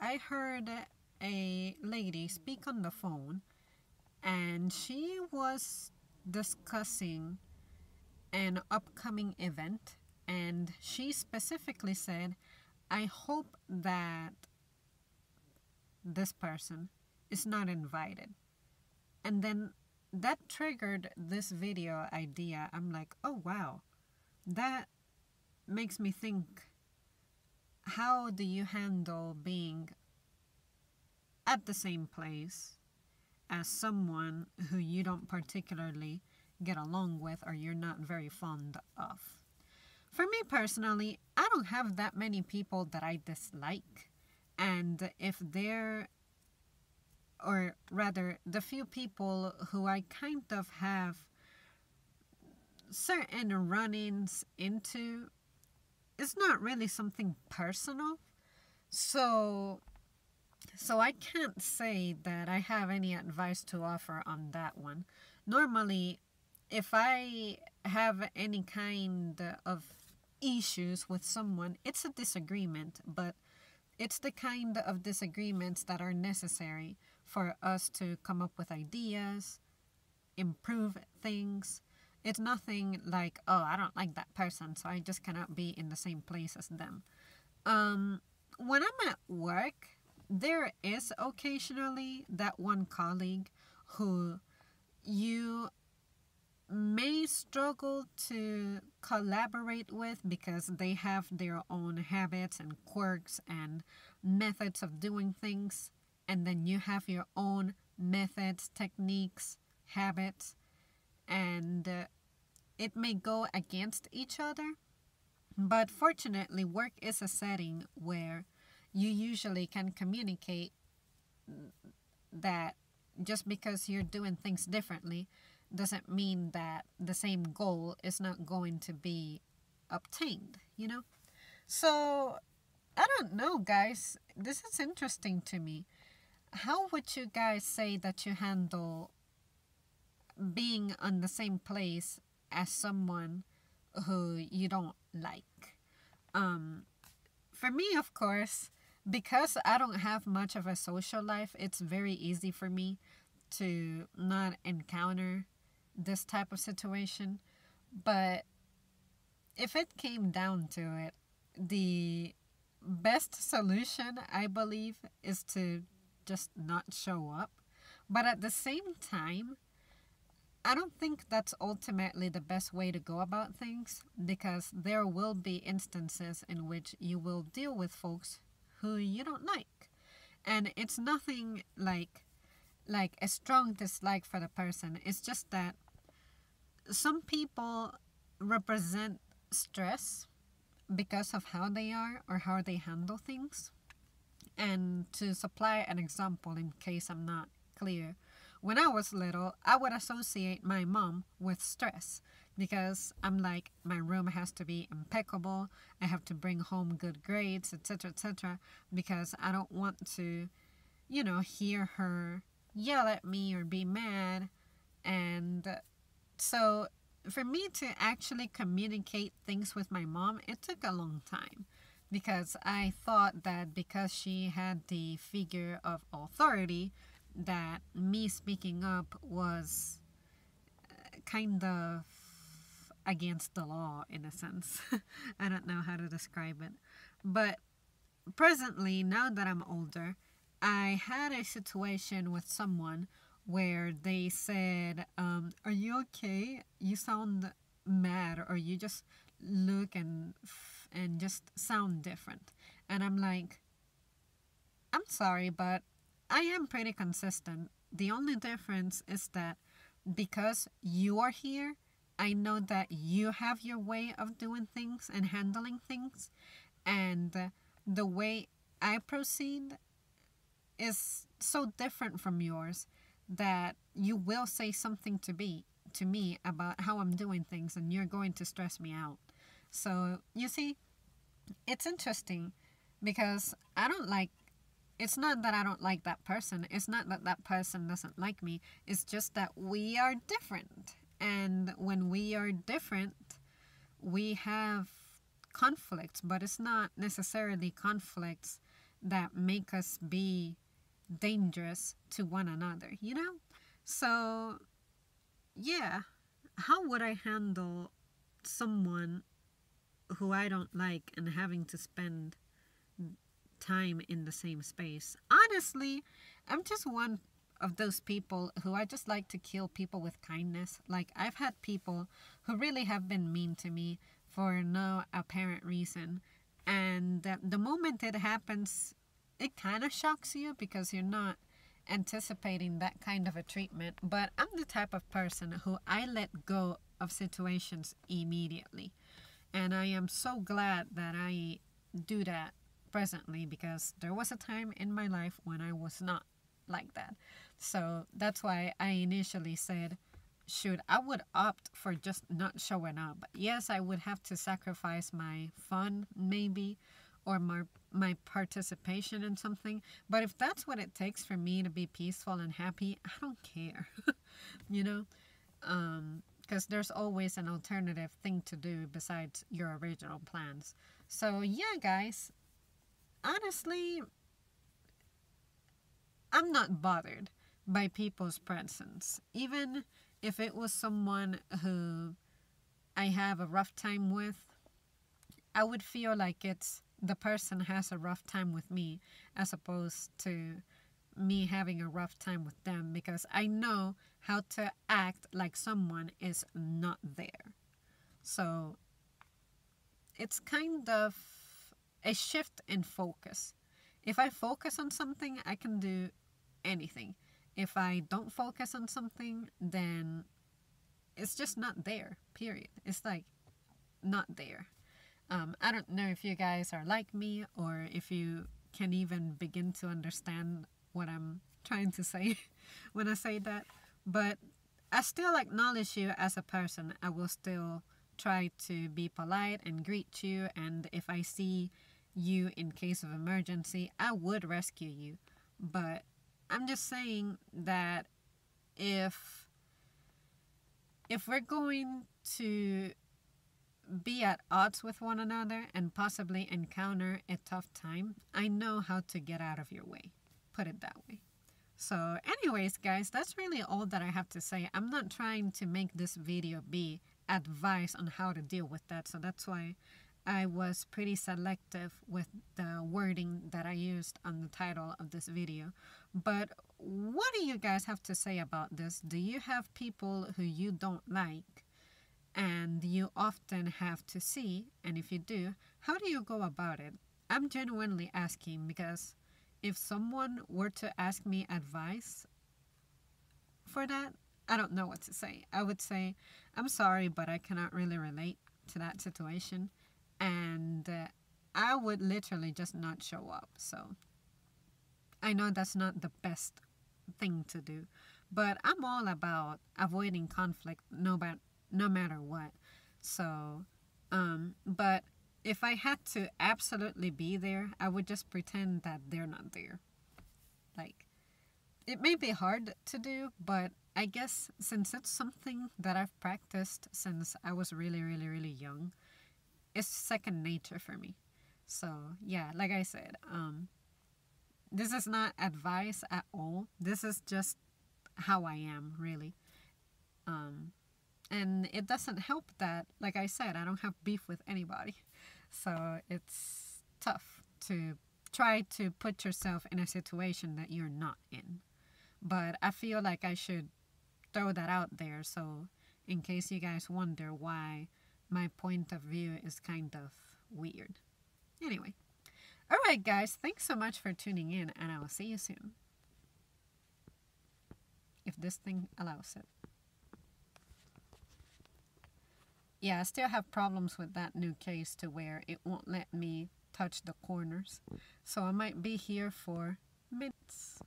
I heard a lady speak on the phone, and she was discussing an upcoming event, and she specifically said, I hope that this person is not invited. And then that triggered this video idea. I'm like, oh wow, that makes me think, how do you handle being at the same place as someone who you don't particularly get along with or you're not very fond of? For me personally, I don't have that many people that I dislike. And if they're, or rather, the few people who I kind of have certain run ins into, it's not really something personal. So I can't say that I have any advice to offer on that one. Normally, if I have any kind of issues with someone, it's a disagreement, but it's the kind of disagreements that are necessary for us to come up with ideas, improve things. It's nothing like, oh, I don't like that person, so I just cannot be in the same place as them. When I'm at work, there is occasionally that one colleague who you may struggle to collaborate with because they have their own habits and quirks and methods of doing things, and then you have your own methods, techniques, habits, and it may go against each other. But fortunately, work is a setting where you usually can communicate that just because you're doing things differently doesn't mean that the same goal is not going to be obtained, you know? So, I don't know, guys. This is interesting to me. How would you guys say that you handle being on the same place as someone who you don't like? For me, of course, because I don't have much of a social life, it's very easy for me to not encounter this type of situation. But if it came down to it, the best solution, I believe, is to just not show up. But at the same time, I don't think that's ultimately the best way to go about things, because there will be instances in which you will deal with folks who you don't like. And it's nothing like a strong dislike for the person. It's just that some people represent stress because of how they are or how they handle things. And to supply an example in case I'm not clear, when I was little, I would associate my mom with stress because I'm like, my room has to be impeccable, I have to bring home good grades, etc., because I don't want to, hear her yell at me or be mad. And so for me to actually communicate things with my mom, it took a long time because I thought that because she had the figure of authority, that me speaking up was kind of against the law in a sense. I don't know how to describe it. But presently, now that I'm older, I had a situation with someone where they said, are you okay? You sound mad, or you just look and just sound different. And I'm like, I'm sorry, but I am pretty consistent. The only difference is that because you are here, I know that you have your way of doing things and handling things, and the way I proceed is so different from yours that you will say something to me about how I'm doing things, and you're going to stress me out. So, you see, it's interesting because it's not that I don't like that person. It's not that that person doesn't like me. It's just that we are different. And when we are different, we have conflicts, but it's not necessarily conflicts that make us be dangerous to one another, you know? So, yeah, how would I handle someone who I don't like and having to spend time in the same space? Honestly, I'm just one of those people who I just like to kill people with kindness. Like, I've had people who really have been mean to me for no apparent reason. And the moment it happens, it kind of shocks you because you're not anticipating that kind of a treatment. But I'm the type of person who I let go of situations immediately. And I am so glad that I do that presently, because there was a time in my life when I was not like that. So that's why I initially said, shoot, I would opt for just not showing up. Yes, I would have to sacrifice my fun, maybe, or my participation in something. But if that's what it takes for me to be peaceful and happy, I don't care. You know? Because there's always an alternative thing to do besides your original plans. So, yeah, guys, honestly, I'm not bothered by people's presence. Even if it was someone who I have a rough time with, I would feel like it's the person has a rough time with me as opposed to me having a rough time with them, because I know how to act like someone is not there. So it's kind of a shift in focus. If I focus on something, I can do anything. If I don't focus on something, then it's just not there, period. It's like not there. I don't know if you guys are like me or if you can even begin to understand what I'm trying to say when I say that. But I still acknowledge you as a person. I will still try to be polite and greet you. And if I see you in case of emergency, I would rescue you. But I'm just saying that if we're going to be at odds with one another and possibly encounter a tough time, I know how to get out of your way. Put it that way. So anyways, guys, that's really all that I have to say. I'm not trying to make this video be advice on how to deal with that. So that's why I was pretty selective with the wording that I used on the title of this video. But what do you guys have to say about this? Do you have people who you don't like and you often have to see? And if you do, how do you go about it? I'm genuinely asking, because if someone were to ask me advice for that, I don't know what to say. I would say, I'm sorry, but I cannot really relate to that situation. And I would literally just not show up. So I know that's not the best thing to do, but I'm all about avoiding conflict no matter what. So, but if I had to absolutely be there, I would just pretend that they're not there. Like, it may be hard to do, but I guess since it's something that I've practiced since I was really, really, really young, it's second nature for me. So, yeah, like I said, this is not advice at all. This is just how I am, really. And it doesn't help that, like I said, I don't have beef with anybody. So it's tough to try to put yourself in a situation that you're not in. But I feel like I should throw that out there, so in case you guys wonder why my point of view is kind of weird. Anyway. Alright guys, thanks so much for tuning in, and I will see you soon. If this thing allows it. Yeah, I still have problems with that new case to where it won't let me touch the corners. So I might be here for minutes.